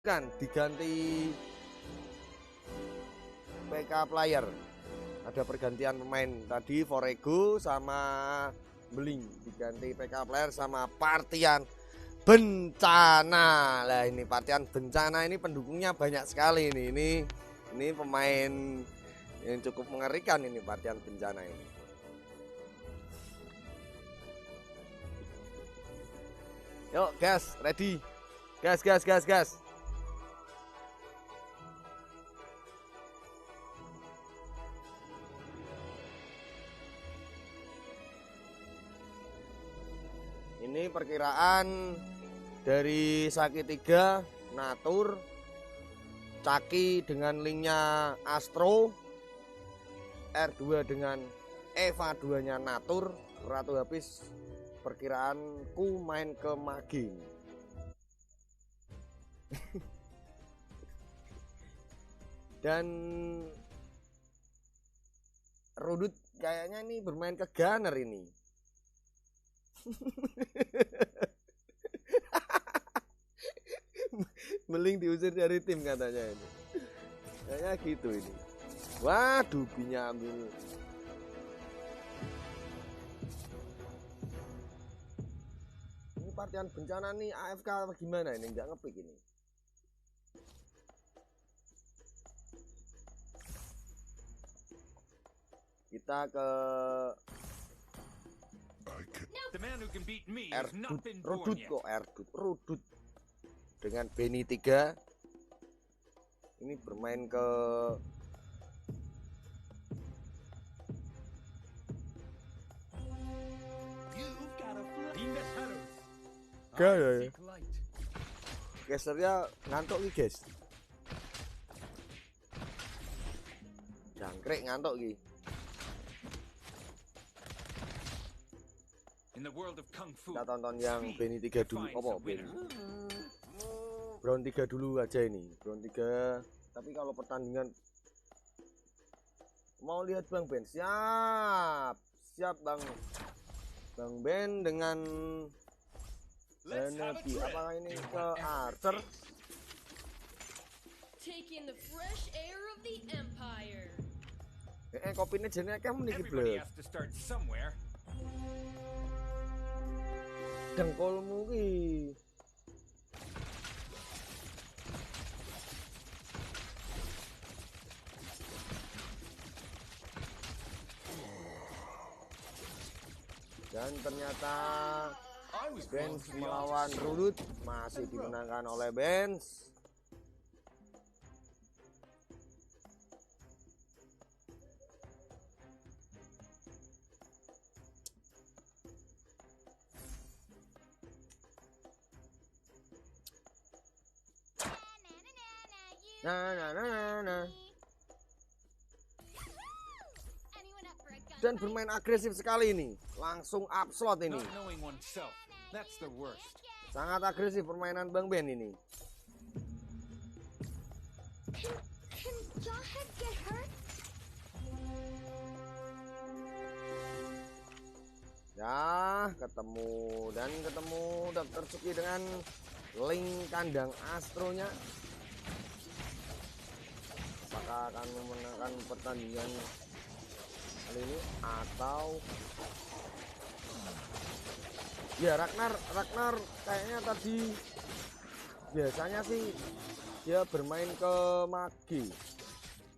kan diganti PK player. Ada pergantian pemain tadi, Forego sama Beling diganti PK player sama Partian Bencana. Lah ini Partian Bencana ini pendukungnya banyak sekali ini pemain yang cukup mengerikan ini Partian Bencana ini. Yuk gas, ready. Gas. Ini perkiraan dari Saki 3, Natur, Caki dengan linknya Astro, R2 dengan Eva 2 nya Natur, Ratu habis perkiraanku main ke Magi. Dan Rudut kayaknya nih bermain ke Gunner ini. Meling diusir dari tim katanya ini. Kayaknya gitu ini. Waduh, Binya ambil. Ini Partian Bencana nih AFK apa gimana ini? Nggak ngepick ini. Kita ke Rudut dengan Benny 3. Ini bermain ke gesernya ngantuk nih guys. Jangkrik ngantuk nih. Kita tonton yang Benny 3 dulu. Apa Benny? Brown 3 dulu aja ini. Brown 3. Tapi kalau pertandingan mau lihat Bang Ben. Siap Bang Ben dengan energi. Apakah ini ke Archer? Kopinya jenenge kayak meniki blek. Dengkulmu ki. Dan ternyata Benz melawan Rudut masih dimenangkan oleh Benz. Nah. Dan bermain agresif sekali ini. Langsung up slot ini. Sangat agresif permainan Bang Ben ini. Ya, ketemu Dr. Suki dengan link kandang Astronya. Apakah akan memenangkan pertandingan kali ini atau ya Ragnar kayaknya tadi biasanya sih dia bermain ke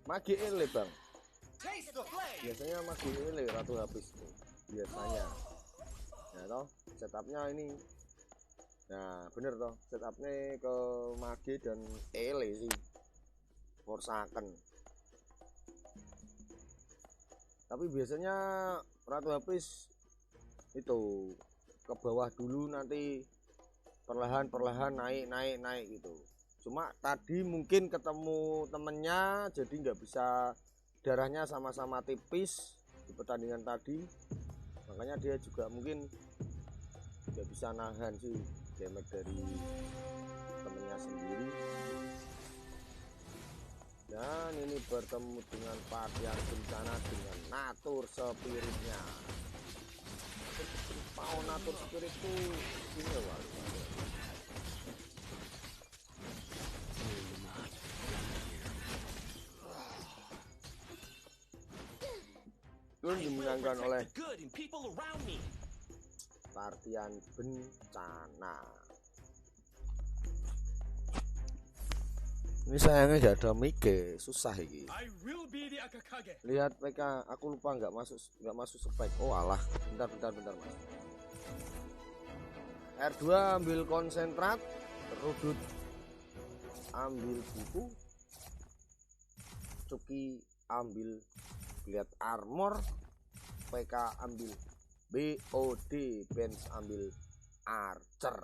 Magi Ele Bang. Biasanya Magi Ele Ratu habis tuh biasanya. Ya toh setupnya ini. Nah bener toh setupnya ke Magi dan Ele sih. Forsaken. Tapi biasanya Ratu habis itu ke bawah dulu, nanti perlahan naik gitu. Cuma tadi mungkin ketemu temennya jadi nggak bisa, darahnya sama-sama tipis di pertandingan tadi, makanya dia juga mungkin nggak bisa nahan sih damage dari temennya sendiri. Dan ini bertemu dengan Partian Bencana dengan Natur Spiritnya. Mau Natur Spirit itu ini Turn dimenangkan oleh Partian Bencana. Ini sayangnya gak ada mic, susah ini. Lihat PK, aku lupa nggak masuk spek. Oh alah, bentar mas. R2 ambil konsentrat, Rudut ambil buku, Cuki ambil lihat armor, PK ambil BOD, Benz ambil Archer.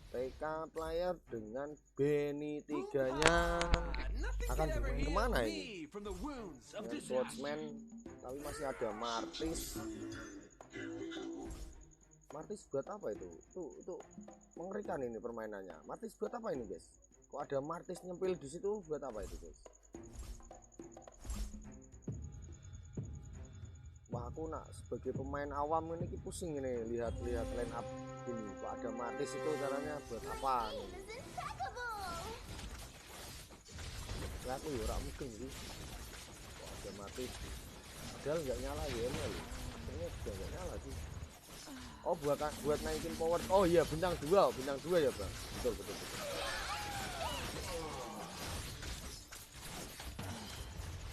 PK player dengan Benny 3-nya akan bermain kemana ini? Dengan Swordsman, tapi masih ada Martis. Martis buat apa itu? Itu mengerikan ini permainannya. Martis buat apa ini guys? Kok ada Martis nyempil di situ buat apa itu guys? Wah aku nak sebagai pemain awam ini pusing ini lihat line up ini. Kok ada Martis itu caranya buat apa? Ya aku ya ora mungkin sih. Kok ada Martis? Padahal nggak nyala ya loh. Akhirnya juga nggak nyala sih. Oh buat naikin power. Oh iya bintang 2 ya bang. Betul.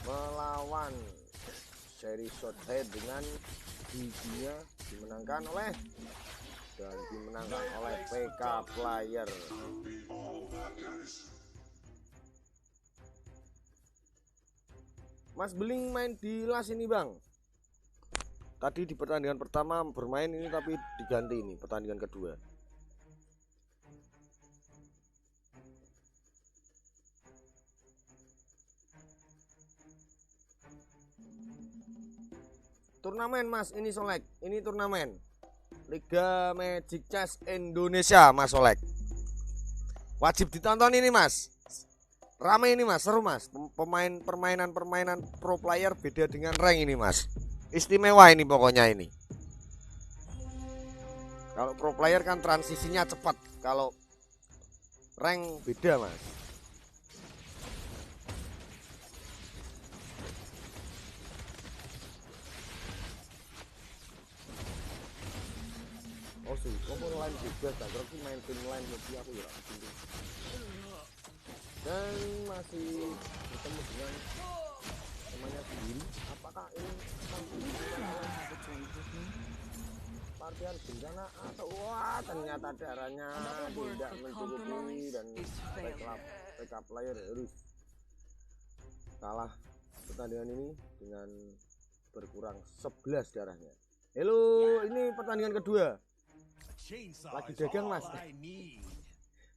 Melawan seri Shothead dengan giginya dimenangkan oleh PK player. Mas Beling main di las ini bang. Tadi di pertandingan pertama bermain ini tapi diganti ini pertandingan kedua. Turnamen mas, ini Solek, ini turnamen Liga Magic Chess Indonesia mas Solek. Wajib ditonton ini mas. Rame ini mas, seru mas. Permainan pro player beda dengan rank ini mas. Istimewa ini pokoknya ini. Kalau pro player kan transisinya cepat, kalau rank beda mas. Oh sih, kamu lain juga, tak kira main tim lain lebih aku ya. Dan masih bertemu dengan temannya sendiri. Apakah ini Partian Bencana atau wah ternyata darahnya tidak mencukupi dan PK player harus kalah pertandingan ini dengan berkurang 11 darahnya. Halo, ini pertandingan kedua. Lagi dagang mas.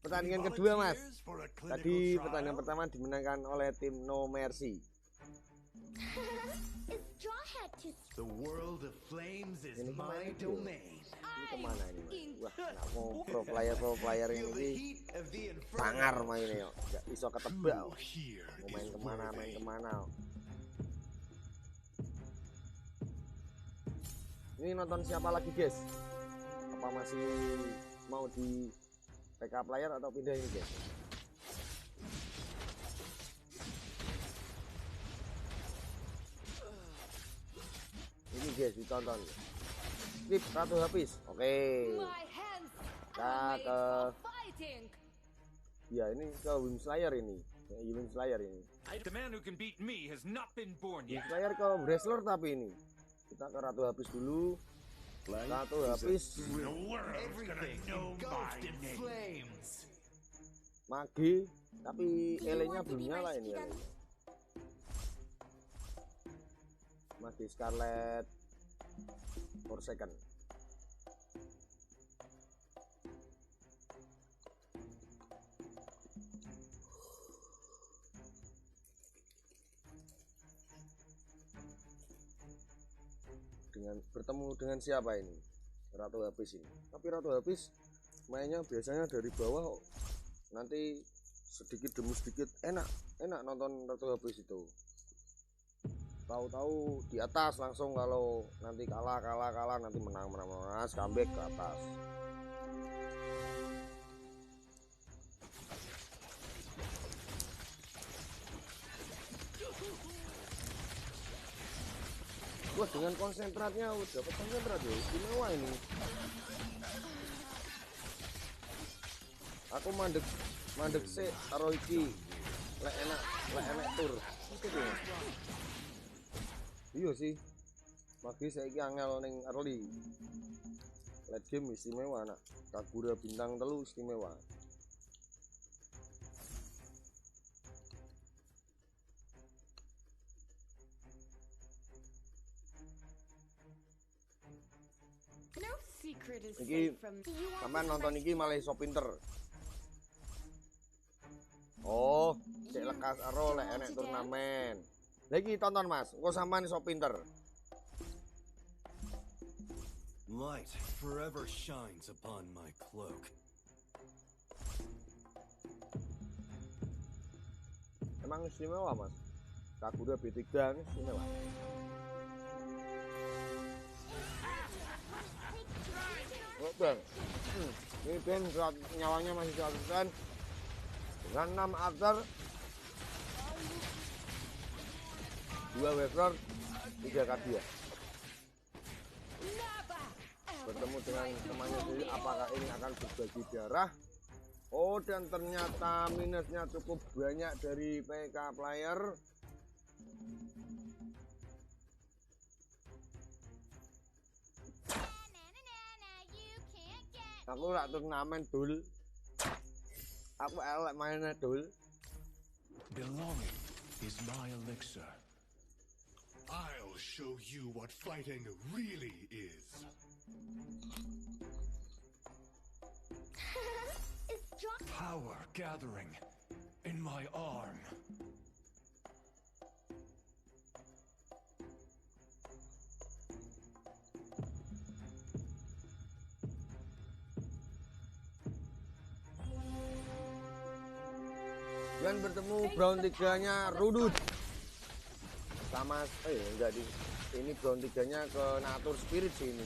Pertandingan kedua mas. Tadi pertandingan pertama dimenangkan oleh tim No Mercy. Ini kemana ini? Wah, nak mau pro player ini sangar mainnya yuk. Gak bisa ketebak. Mau main kemana. Ini nonton siapa lagi guys? Apa masih mau di PK player atau pindah ini guys? Ini guys ditonton. Skip Ratu habis. Oke. Kita ke ya ini ke Wimslayer ini. Wimslayer ini. Wimslayer ke wrestler tapi ini. Kita ke Ratu habis dulu. Ratu habis. Magi tapi elenya belum nyala ini ya. Magi Scarlet Forsaken. Bertemu dengan siapa ini? Ratu habis ini. Tapi Ratu habis mainnya biasanya dari bawah, nanti sedikit demi sedikit enak nonton Ratu habis itu. Tahu-tahu di atas langsung, kalau nanti kalah nanti menang comeback ke atas. Wah, dengan konsentratnya udah dapat konsentrat ya, istimewa ini. Aku mandek sih karo iki. Lek enak tur. Gitu ya. Iya sih. Magi saiki angel ning early. Late game istimewa nak. Kagura bintang 3 istimewa. Iki sampean nonton iki malah iso pinter. Oh, cek lekas aro lek enek turnamen. Lah iki tonton Mas, engko sampean iso pinter. Light forever shines upon my cloak. Emang istimewa Mas. Kagura B3 ini istimewa. Oh, Bang. Ini Ben nyawanya masih 100%. Dengan 6 after 2 waver 3 kadia. Bertemu dengan temannya sendiri, apakah ini akan berbagi darah? Oh, dan ternyata minusnya cukup banyak dari PK player. Aku rak turnamen dul. Aku elek mainnya dul. Belonging is my elixir. I'll show you what fighting really is. Power gathering in my arm. Dan bertemu Brown 3-nya Rudut sama enggak di ini Brown 3-nya ke Natur Spirit sih ini.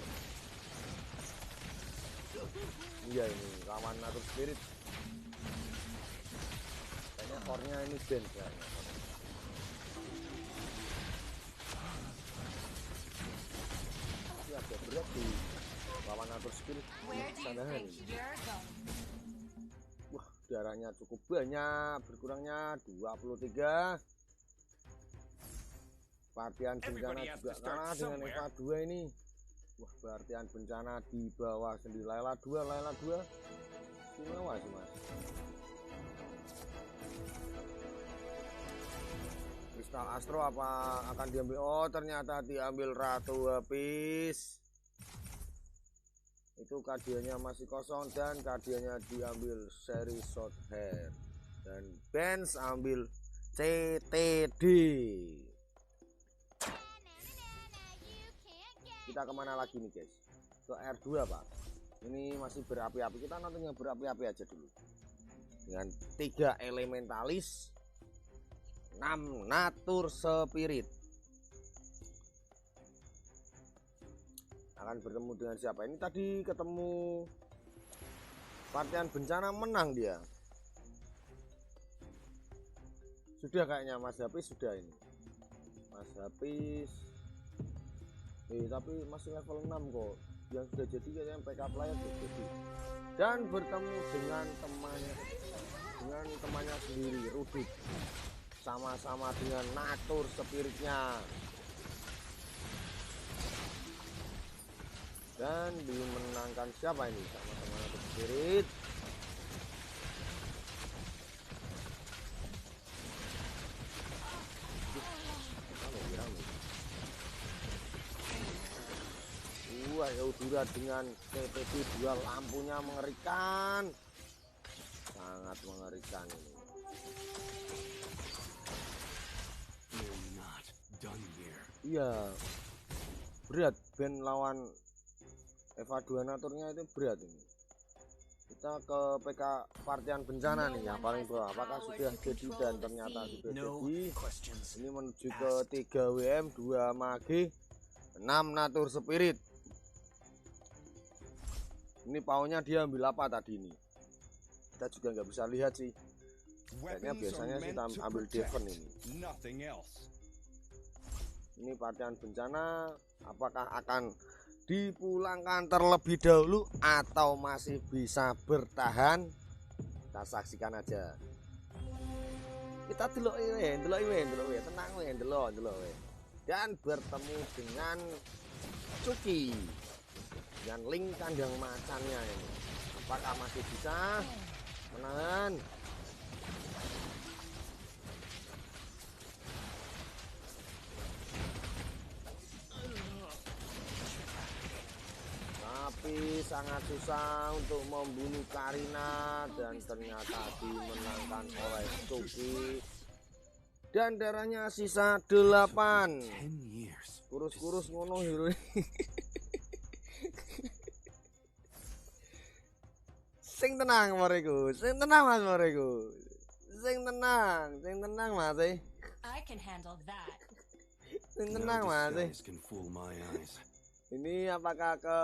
Iya ini lawan Natur Spirit. Kayaknya core-nya ini Ben kayaknya. Ini agak berat di lawan Natur Spirit. Sanahan. Wah, darahnya cukup banyak, berkurangnya 23. Partian bencana juga kalah dengan Eva 2 ini. Wah, partian bencana di bawah sendiri. Layla 2 istimewa sih Mas. Kristal Astro apa akan diambil? Oh, ternyata diambil Ratu Habis. Itu kadiannya masih kosong dan kadiannya diambil seri short hair. Dan Benz ambil CTD. Kita kemana lagi nih guys? Ke R2 Pak. Ini masih berapi-api. Kita nonton yang berapi-api aja dulu. Dengan 3 elementalis, 6 natur spirit. Akan bertemu dengan siapa? Ini tadi ketemu Partian bencana, menang dia. Sudah kayaknya Mas Hafiz sudah ini. Mas Hafiz. Tapi masih level 6 kok. Yang sudah jadi kayaknya PK player sudah jadi. Dan bertemu dengan temannya sendiri Rudut. Sama-sama dengan natur spiritnya. Dan dimenangkan siapa ini? Sama-sama natur spirit. Wah, Yaudura dengan TTP 2 lampunya mengerikan. Sangat mengerikan ini. Iya. Berat Ben lawan Eva 2 naturnya itu berat ini. Kita ke PK Partian bencana nih yang paling bawah. Apakah sudah jadi? Dan ternyata sudah jadi. Ini menuju ke 3 WM 2 Mage 6 natur spirit. Ini paunya dia ambil apa tadi ini? Kita juga nggak bisa lihat sih. Kayaknya biasanya kita ambil Devon ini. Ini partian bencana, apakah akan dipulangkan terlebih dahulu atau masih bisa bertahan? Kita saksikan aja. Kita delok tenang delok. Dan bertemu dengan Cuki dengan link kandang macannya ini. Apakah masih bisa menahan? Tapi sangat susah untuk membunuh Karina dan ternyata dimenangkan oleh Cuki. Dan darahnya sisa 8. Kurus-kurus ngono hero. Sing tenang mariku, sing tenang Mas mariku. Sing tenang Mas. I can handle that. Sing tenang Mas. Ini apakah ke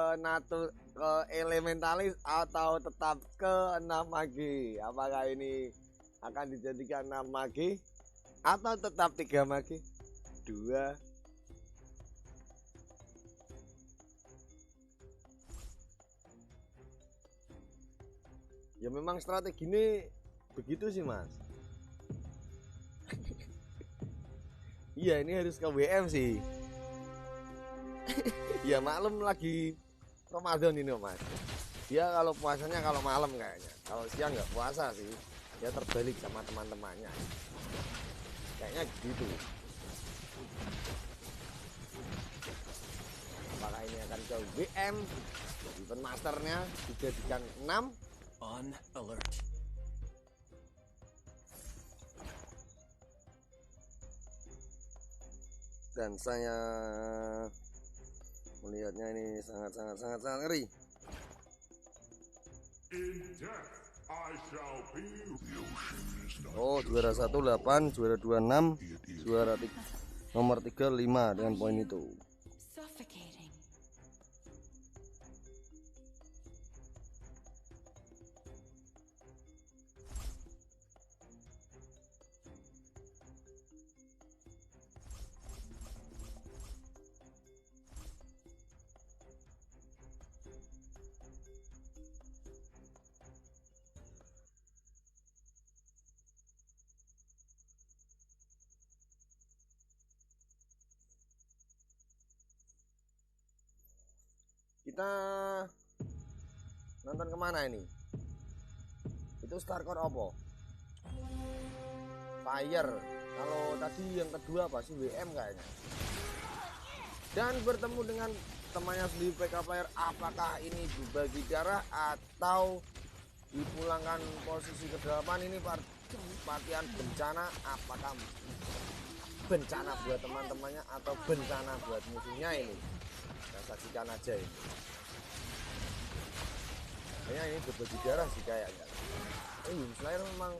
elementalis atau tetap ke 6 magi? Apakah ini akan dijadikan 6 magi atau tetap 3 magi? 2. Ya memang strategi ini begitu sih Mas. Iya ini harus ke WM sih. Ya maklum lagi Ramadan ini Mas. Dia kalau puasanya kalau malam kayaknya. Kalau siang nggak puasa sih. Dia terbalik sama teman-temannya. Kayaknya gitu. Apakah ini akan ke WM? Event masternya dijadikan 6. On alert. Dan saya melihatnya ini sangat ngeri. Oh, juara 1 8, juara 2 6, juara 3, nomor 3 5 dengan poin itu. Suffocating. Kita nonton kemana ini? Itu Starcore apa? Fire. Kalau tadi yang kedua apa sih? WM kayaknya. Dan bertemu dengan temannya sendiri PK Player. Apakah ini dibagi darah atau dipulangkan posisi ke-8? Ini partian bencana. Apakah bencana buat teman-temannya atau bencana buat musuhnya ini? Kita saksikan aja ini. Kayaknya ini berbagi darah sih kayaknya. Slayer memang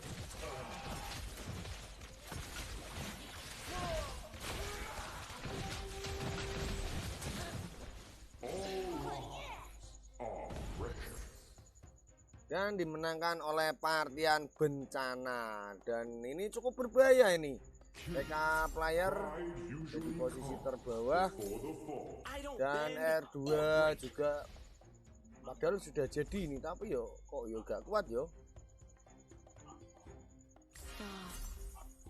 dan dimenangkan oleh partian bencana. Dan ini cukup berbahaya ini. PK Player di posisi terbawah dan R2 juga padahal sudah jadi ini, tapi yo kok yo gak kuat yo.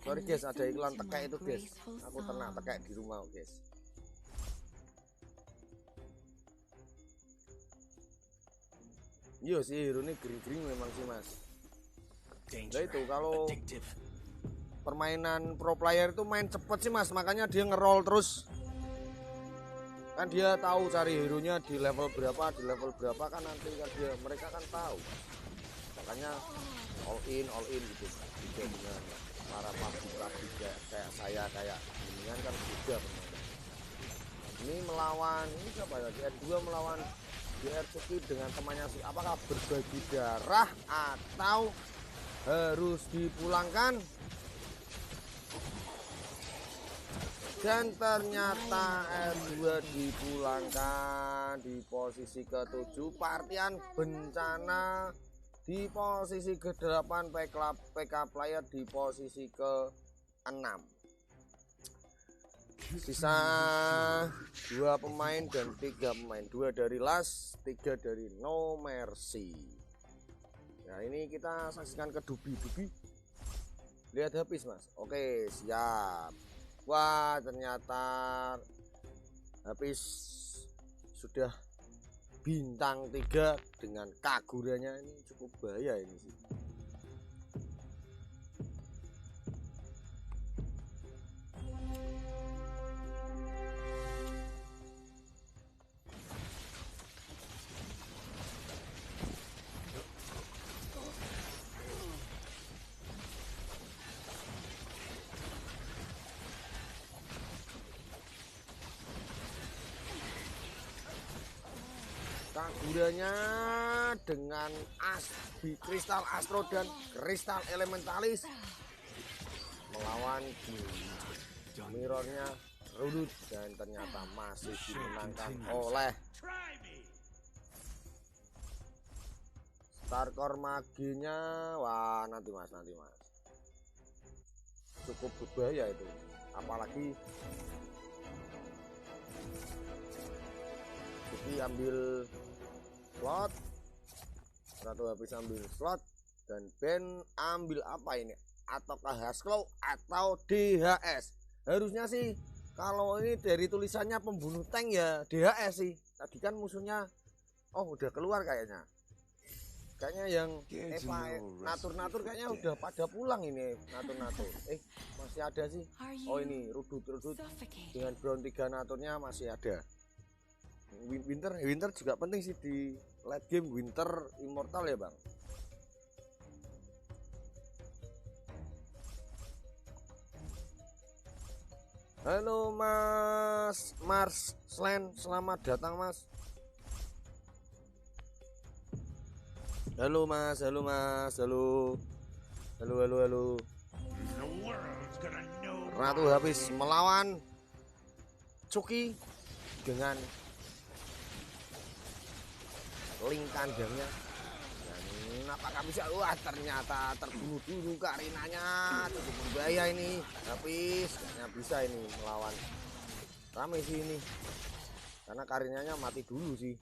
Sorry guys, ada iklan tekek itu guys. Aku ternak tekek di rumah guys. Iya sih hero ini gering-gering memang sih Mas. Nah itu kalau permainan pro player itu main cepet sih Mas, makanya dia ngerol terus. Kan dia tahu cari hero nya di level berapa kan nanti kan mereka kan tahu. Makanya all in gitu. Juga dengan para pabrik kayak saya dengan kan juga permainan. Ini melawan ini siapa ya? DR2 melawan DR Cuki dengan temannya sih. Apakah berbagi darah atau harus dipulangkan? Dan ternyata R2 dipulangkan di posisi ke-7. Partian bencana di posisi ke-8. PK Player di posisi ke-6. Sisa 2 pemain dan 3 pemain, 2 dari Las, 3 dari No Mercy. Nah ini kita saksikan ke Dubi. Lihat habis mas. Oke siap. Wah ternyata habis sudah bintang 3 dengan Kaguranya. Ini cukup bahaya ini sih. Kaguranya dengan di kristal astro dan kristal elementalis melawan di mirrornya Rudut dan ternyata masih dimenangkan oleh Starcore maginya. Wah nanti mas cukup berbahaya itu, apalagi Suki ambil slot, Ratu habis ambil slot, dan Ben ambil apa ini? Ataukah Hasclaw atau DHS? Harusnya sih kalau ini dari tulisannya pembunuh tank ya DHS sih. Tadi kan musuhnya udah keluar kayaknya. Kayaknya yang Eva natur kayaknya udah pada pulang ini natur. Masih ada sih. Oh ini Rudut dengan Brown 3 naturnya masih ada. Winter juga penting sih di late game. Winter Immortal ya bang. Halo mas Mars Slan, selamat datang mas. Halo. Ratu habis melawan Cuki dengan link kandangnya. Dan apakah bisa? Wah ternyata terbunuh dulu Karinanya. Cukup berbahaya ini. Habis kayaknya bisa ini melawan. Rame sih ini. Karena Karinanya mati dulu sih.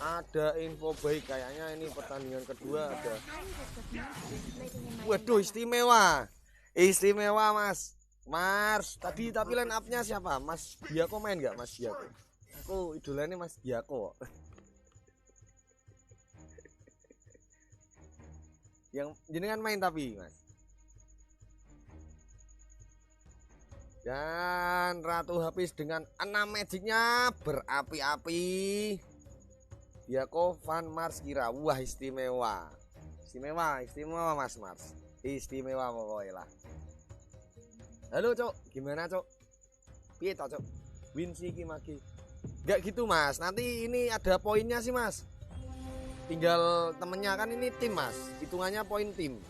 Ada info baik kayaknya ini pertandingan kedua ada. Waduh istimewa mas Mars. Tapi line up-nya siapa? Mas Diako main nggak Mas Diako? Aku idolanya Mas Diako. Yang jenengan main tapi mas. Dan Ratu habis dengan 6 magicnya berapi-api. Diako Van Mars Kira. Wah istimewa mas Mars. Istimewa pokoknya lah. Halo cok, gimana cok? Piye cok? Win sih magi. Gak gitu mas, nanti ini ada poinnya sih mas. Tinggal temennya kan ini tim mas, hitungannya poin tim.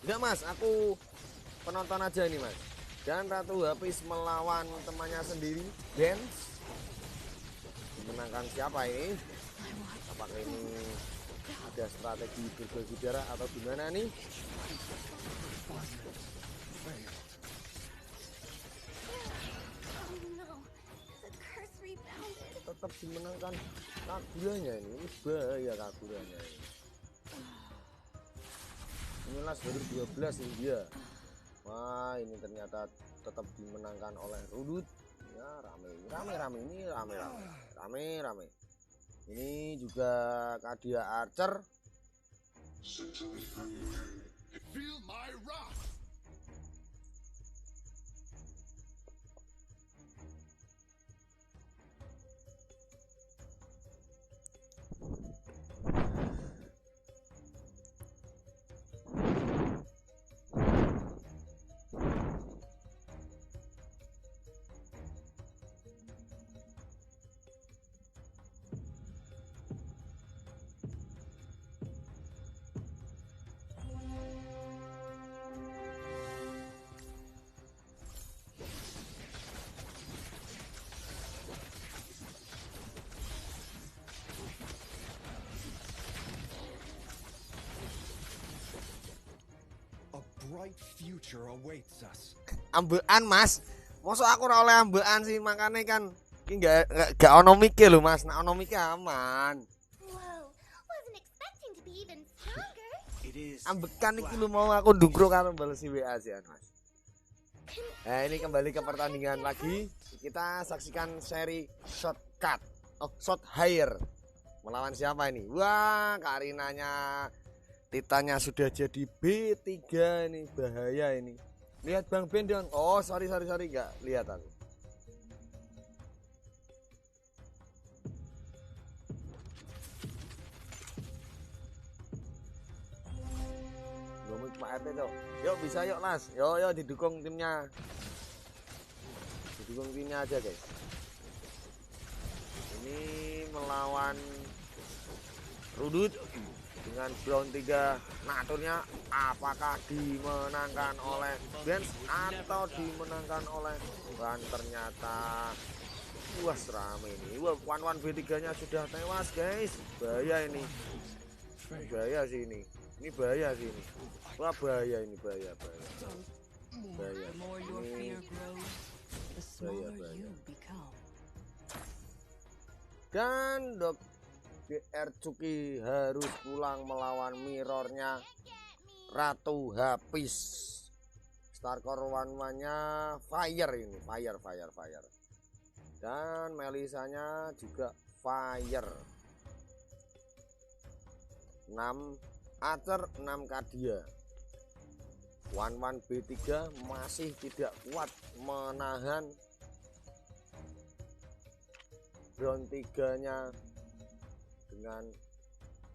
Enggak mas, aku penonton aja ini mas. Dan Ratu habis melawan temannya sendiri, Benz. Menangkan siapa ini? Apakah ini ada strategi berbagi darah atau gimana nih? Tetap dimenangkan Kaguranya ini bahaya Kaguranya ini. Inilah 2012 ini dia. Wah ini ternyata tetap dimenangkan oleh Rudut. Ya rame. Ini juga Kadia Archer. Feel my wrath. bright future awaits us. Ambekan Mas, mosok aku ora oleh ambekan sih, makane kan iki gak ono mike lho Mas, nek ono mike aman. Whoa, wasn't expecting to be even stronger. It is Ambekan iki lho mau aku ndungkruk karo balesi WA sih Mas. Nah ini kembali ke pertandingan lagi. Kita saksikan seri shortcut. Oh, shot higher. Melawan siapa ini? Wah, Karinanya Titannya sudah jadi B3 ini, bahaya ini. Lihat Bang Ben dong. Oh, sorry enggak lihat aku. Ngomong Pak RT tuh. Yuk bisa yuk Mas. Yuk didukung timnya. Didukung timnya aja guys. Ini melawan Rudut dengan Brown 3 naturnya, apakah dimenangkan oleh Benz atau dimenangkan oleh Ban? Ternyata wah rame ini. Wah, Wan B3 nya sudah tewas guys. Bahaya ini. Bahaya sih ini. Ini bahaya sih ini. Wah bahaya ini, bahaya. Bahaya. The more your Ini fear grows, the smaller bahaya. you become. Dan DR Cuki harus pulang melawan mirrornya Ratu Hafiz. Starcore one-nya fire ini, fire. Dan Melisanya juga fire. 6 Archer, 6 Kadia. Wan B3 masih tidak kuat menahan Brown 3-nya dengan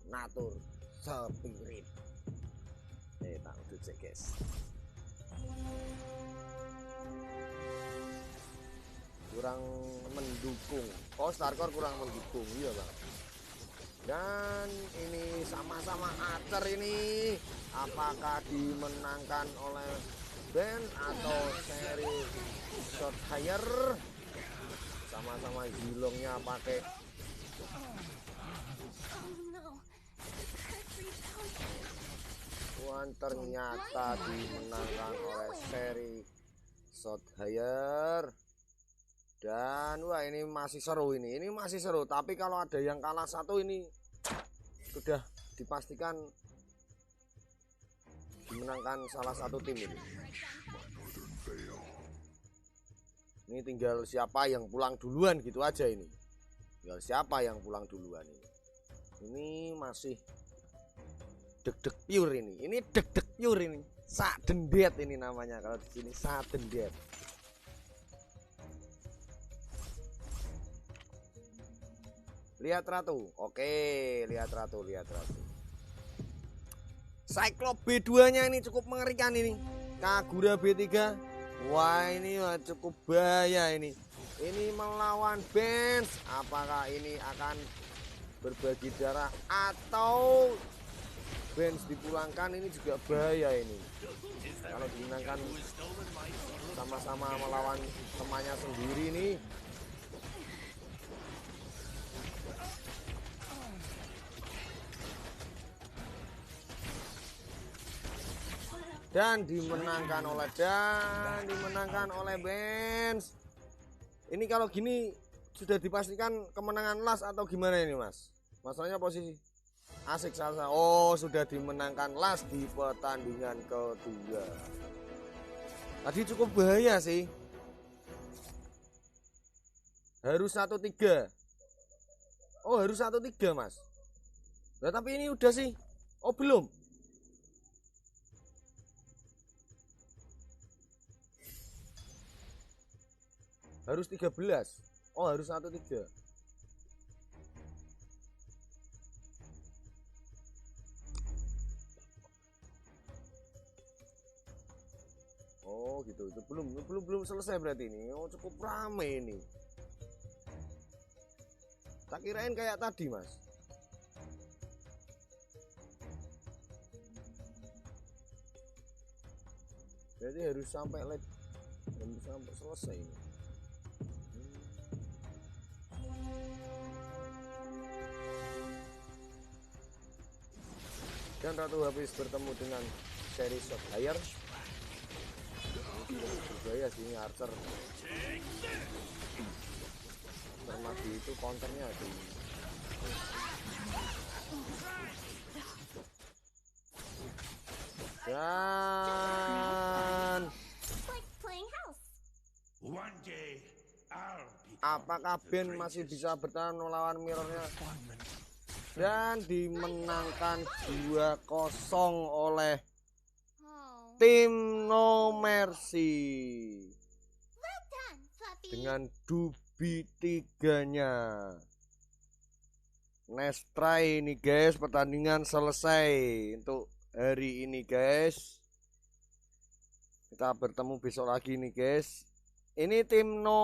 natur spirit. Tak udah cek guys. Kurang mendukung. Oh, Starcore kurang mendukung, iya Bang. Dan ini sama-sama Archer ini, apakah dimenangkan oleh Ben atau seri shot higher? Sama-sama Zilongnya pakai. Wan ternyata dimenangkan oleh seri shot higher. Dan wah ini masih seru ini masih seru, tapi kalau ada yang kalah satu ini sudah dipastikan dimenangkan salah satu tim ini. Ini tinggal siapa yang pulang duluan gitu aja ini. Tinggal siapa yang pulang duluan ini. Ini masih deg-deg pure ini. Ini deg-deg pure ini. Sudden death ini namanya kalau di sini, sudden death. Lihat Ratu. Oke, lihat Ratu. Cyclops B2-nya ini cukup mengerikan ini. Kagura B3. Wah, ini cukup bahaya ini. Ini melawan Benz. Apakah ini akan berbagi darah atau Benz dipulangkan? Ini juga bahaya ini. Kalau dimenangkan sama-sama melawan temannya sendiri ini. Dan dimenangkan oleh Benz. Ini kalau gini sudah dipastikan kemenangan last atau gimana ini Mas? Masalahnya posisi asik salsa. Oh, sudah dimenangkan last di pertandingan kedua. Tadi cukup bahaya sih. Harus 1-3. Oh, harus 1-3 Mas. Nah, tapi ini udah sih. Oh, belum. Harus 13. Oh, harus 1-3. Oh, gitu. Itu belum selesai berarti ini. Oh, cukup rame ini. Tak kirain kayak tadi, Mas. Berarti harus sampai selesai ini. Dan Ratu Hafiz bertemu dengan seri shot higher. Gaya sih ini Archer. Termati itu counternya tuh. Dan Like playing house. One day, I'll become apakah the Ben masih greatest. bisa bertahan melawan mirrornya? Dan dimenangkan 2-0 oleh Oh. tim No Mercy Well done, Fluffy. dengan Dubi 3-nya. Nice try ini guys, pertandingan selesai untuk hari ini guys. Kita bertemu besok lagi nih guys. Ini tim No